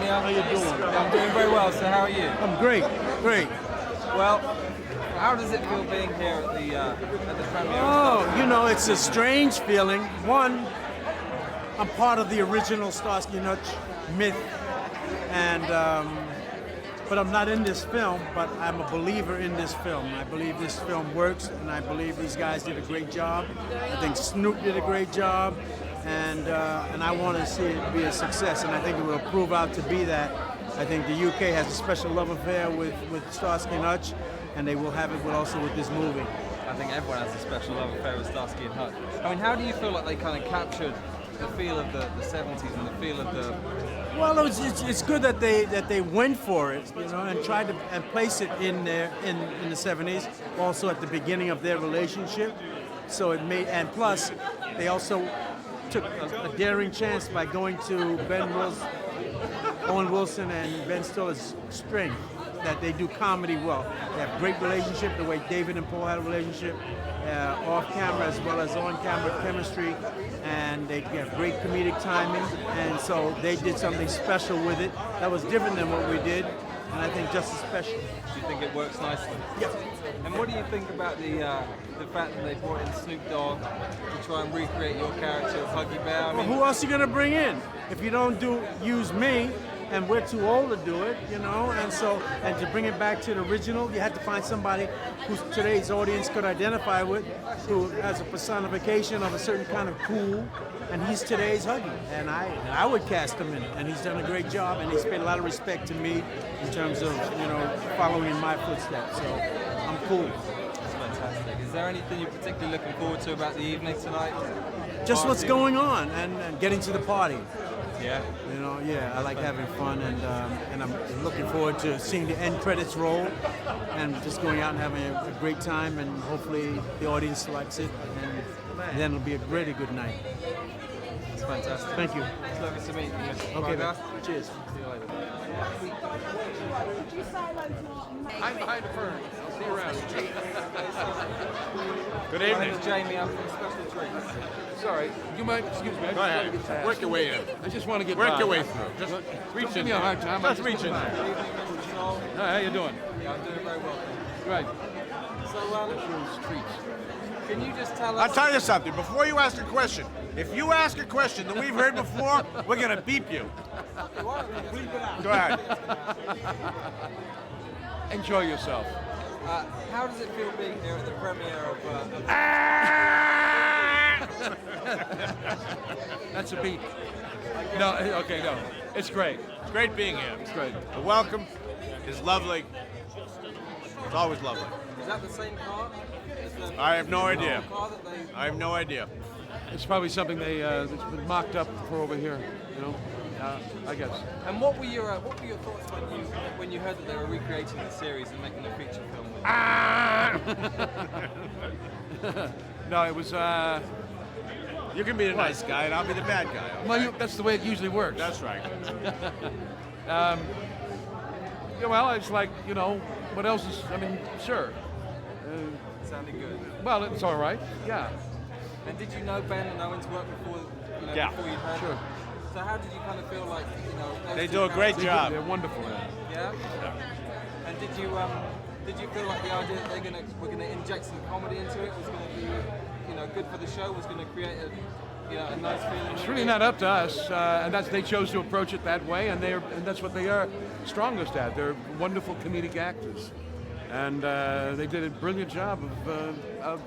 How you doing? I'm doing very well, so how are you? I'm great. Well, how does it feel being here at the premiere? Oh, you know, it's a strange feeling. One, I'm part of the original Starsky Hutch myth, and but I'm not in this film, but I'm a believer in this film. I believe this film works, and I believe these guys did a great job. I think Snoop did a great job, and I want to see it be a success, and I think it will prove out to be that. I think the UK has a special love affair with Starsky and Hutch, and they will have it also with this movie. I think everyone has a special love affair with Starsky and Hutch. I mean, how do you feel like they kind of captured the feel of the 70s and the feel of the... Well, it's good that they went for it, you know, and tried to place it in there in the 70s, also at the beginning of their relationship. So it made, and plus, they also took a daring chance by going to Owen Wilson and Ben Stiller's strength, that they do comedy well. They have great relationship, the way David and Paul had a relationship, off camera as well as on camera chemistry, and they have great comedic timing, and so they did something special with it that was different than what we did, and I think just as special. Do you think it works nicely? Yeah. And what do you think about the fact that they brought in Snoop Dogg to try and recreate your character of Huggy Bear? I mean, well, who else are you gonna bring in if you don't use me? And we're too old to do it, you know, and to bring it back to the original, you had to find somebody who today's audience could identify with, who has a personification of a certain kind of cool, and he's today's Huggy, and I would cast him in it, and he's done a great job, and he's paid a lot of respect to me in terms of, you know, following in my footsteps, so I'm cool. That's fantastic. Is there anything you're particularly looking forward to about the evening tonight? Just what's going on, and getting to the party. Yeah. You know, yeah, I like having fun, and I'm looking forward to seeing the end credits roll, and just going out and having a great time, and hopefully the audience likes it, and then it'll be a really good night. It's fantastic. Thank you. It's lovely to meet you, Mr. Okay, Fargas. cheers. See you later. I'm behind the fern. I'll see you around. Good My evening. name's Jamie. I'm from Special Treats. Sorry, you might excuse me. Go ahead. Work your way in. I just want to get Work by. your way through. Just reach Don't in give me a there. hard time. Just reach in there. Good evening, Mr. Knoll. Hi, how you doing? Yeah, I'm doing very well. Right. So, Streets. can you just tell us... I'll tell you something. Before you ask a question, if you ask a question that we've heard before, we're going to beep you. Go ahead. Enjoy yourself. How does it feel being here at the premiere of... That's a beat. No, okay, no. It's great. It's great being here. It's great. The welcome is lovely. It's always lovely. Is that the same car? I have no idea. Car that they... I have no idea. It's probably something that's been mocked up for over here, you know, I guess. And what were your thoughts when you heard that they were recreating the series and making a feature film? No, it was, You can be the nice guy, and I'll be the bad guy. well, that's the way it usually works. That's right. Yeah, well, it's like, you know, what else is, I mean, sure. Sounding good. Well, it's all right, yeah. And did you know Ben and Owen's work before, Yeah. before you heard? Sure. So how did you kind of feel like, those They two do a great characters- job. They're wonderful. Yeah. And did you feel like the idea that we're gonna inject some comedy into it was gonna be, good for the show? Was gonna create a nice feeling? It's really not up to us, and they chose to approach it that way, and that's what they are strongest at. They're wonderful comedic actors, and they did a brilliant job of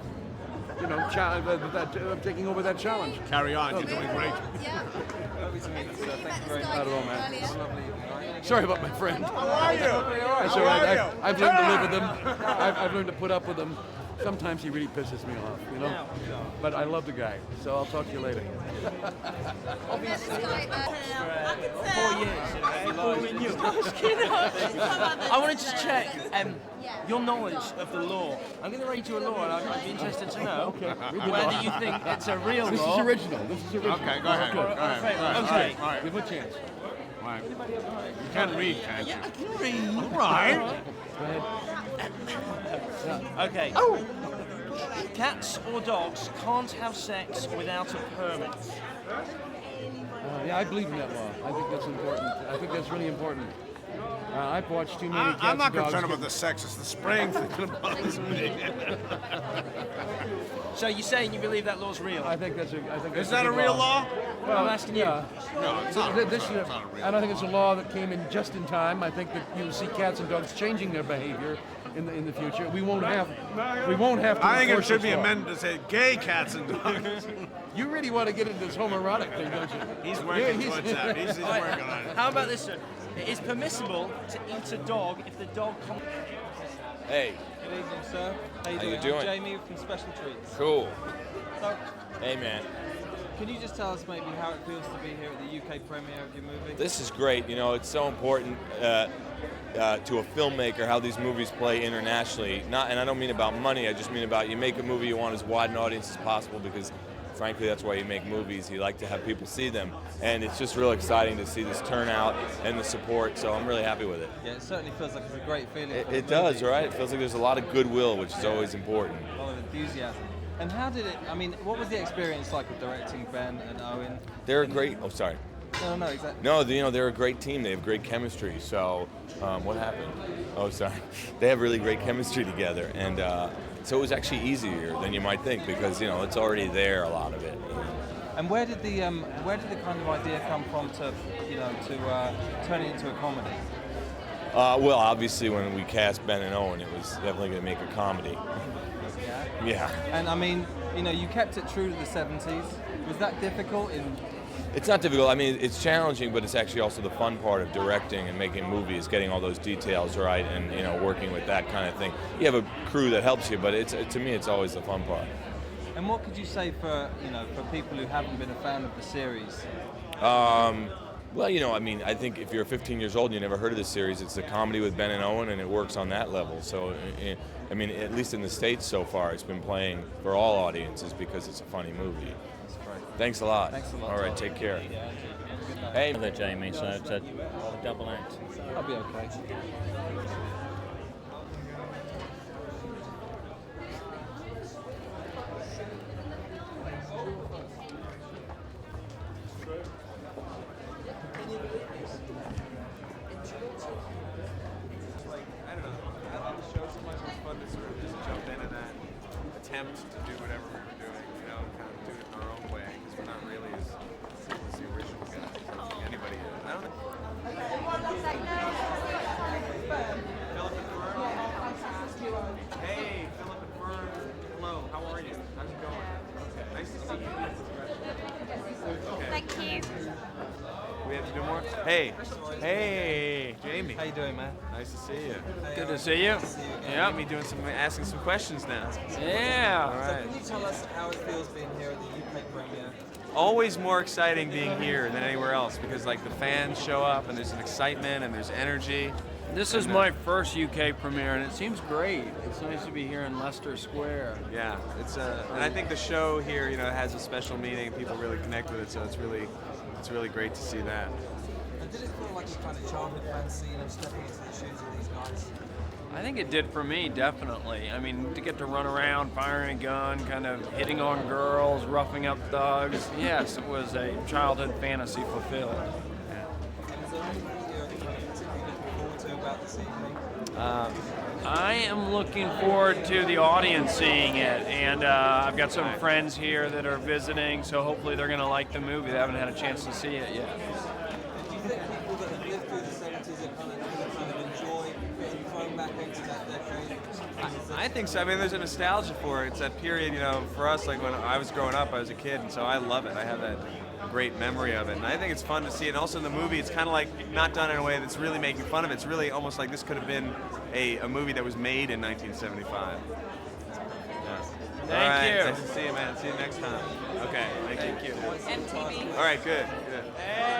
taking over that challenge. Carry on. You're doing great. Lovely to meet you, sir. Thank you very much. Not at all, man. It's a lovely evening, right? Sorry about my friend. How are you? That's all right. I've learned to live with them. I've learned to put up with them. Sometimes he really pisses me off, you know. But I love the guy, so I'll talk to you later. 4 years. I wanted to check your knowledge of the law. I'm going to read you a law, and I'd be interested to know whether you think it's a real This law. is original. This is original. Okay, go ahead. Go ahead. Okay. All right. Give him a chance. All right. You can read, can't you? I can read. All right. Go ahead. Okay. Cats or dogs can't have sex without a permit. Yeah, I believe in that law. I think that's important. I think that's really important. I've watched too many cats I'm not and dogs concerned get- about the sex. It's the spraying thing that bothers me. So you're saying you believe that law's real? I think that's a. I think Is that's that a good real law? Well, I'm asking you. yeah. No, it's not. This year, It's not a real I don't think it's a law that came in just in time. I think that you'll see cats and dogs changing their behavior in the future. We won't have to. I think it enforce should this be law. amended to say gay cats and dogs. You really want to get into this homoerotic thing, don't you? He's working towards that. He's working on it. How about this, sir? It is permissible to eat a dog if the dog comes... Hey, Good evening, sir. How you How doing? you doing? I'm Jamie from Special Treats. cool. So, Hey, man. can you just tell us maybe how it feels to be here at the UK premiere of your movie? This is great. You know, it's so important to a filmmaker how these movies play internationally. And I don't mean about money. I just mean about you make a movie you want as wide an audience as possible because, frankly, that's why you make movies. You like to have people see them, and it's just real exciting to see this turnout and the support. So I'm really happy with it. Yeah, it certainly feels like it's a great feeling. It, for the it does, movie. right? It feels like there's a lot of goodwill, which is always important. A lot of enthusiasm. And how did it? I mean, what was the experience like with directing Ben and Owen? They're a great. Oh, sorry. No, exactly. No, they're a great team. They have great chemistry. So, what happened? Oh, sorry. They have really great chemistry together, and so it was actually easier than you might think because it's already there. A lot of it. And where did the kind of idea come from to turn it into a comedy? Well, obviously, when we cast Ben and Owen, it was definitely going to make a comedy. Yeah. And I mean, you kept it true to the 70s. Was that difficult? It's not difficult. I mean, it's challenging, but it's actually also the fun part of directing and making movies, getting all those details right, and working with that kind of thing. You have a crew that helps you, but to me, it's always the fun part. And what could you say for people who haven't been a fan of the series? Well, I mean, I think if you're 15 years old and you never heard of this series, it's a comedy with Ben and Owen, and it works on that level. So, I mean, at least in the States so far, it's been playing for all audiences because it's a funny movie. That's great. Thanks a lot. Thanks a lot. All right, take care. Hey. Another Jamie, so it's a double act. I'll be okay. I don't know. I love the show so much. It was fun to sort of just jump in and attempt to do whatever we were doing, kind of do it in our own way, because we're not really as simple as the original guys. I don't think anybody is. I don't think. Philip and Fern? Hey, Philip and Fern. Hello, how are you? How's it going? Okay. Nice to see you. Okay. Thank you. We have to do more? Hey. Hey, Jamie. How you doing, man? Nice to see you. Good to see you. Yeah, me asking some questions now. Yeah. All right. Can you tell us how it feels being here at the UK premiere? Always more exciting being here than anywhere else because the fans show up and there's an excitement and there's energy. This is my first UK premiere, and it seems great. It's nice to be here in Leicester Square. Yeah, it's and I think the show here, has a special meaning. People really connect with it, so it's really great to see that. And did it feel like a kind of childhood fantasy, stepping into the shoes of these guys? I think it did for me, definitely. I mean, to get to run around, firing a gun, kind of hitting on girls, roughing up thugs. Yes, it was a childhood fantasy fulfilled. And is there anything you're kind of particularly looking forward to about this evening? I am looking forward to the audience seeing it, and I've got some friends here that are visiting, so hopefully they're going to like the movie. They haven't had a chance to see it yet. Do you think people that have lived through the 70s are kind of enjoy being thrown back into that decade? I think so. I mean, there's a nostalgia for it. It's that period, for us, like when I was growing up, I was a kid, and so I love it. I have that great memory of it, and I think it's fun to see it. And also in the movie, it's kind of like not done in a way that's really making fun of it. It's really almost like this could have been a movie that was made in 1975. Thank you. Nice to see you, man. See you next time. Okay, thank you. MTV. All right, good. Hey!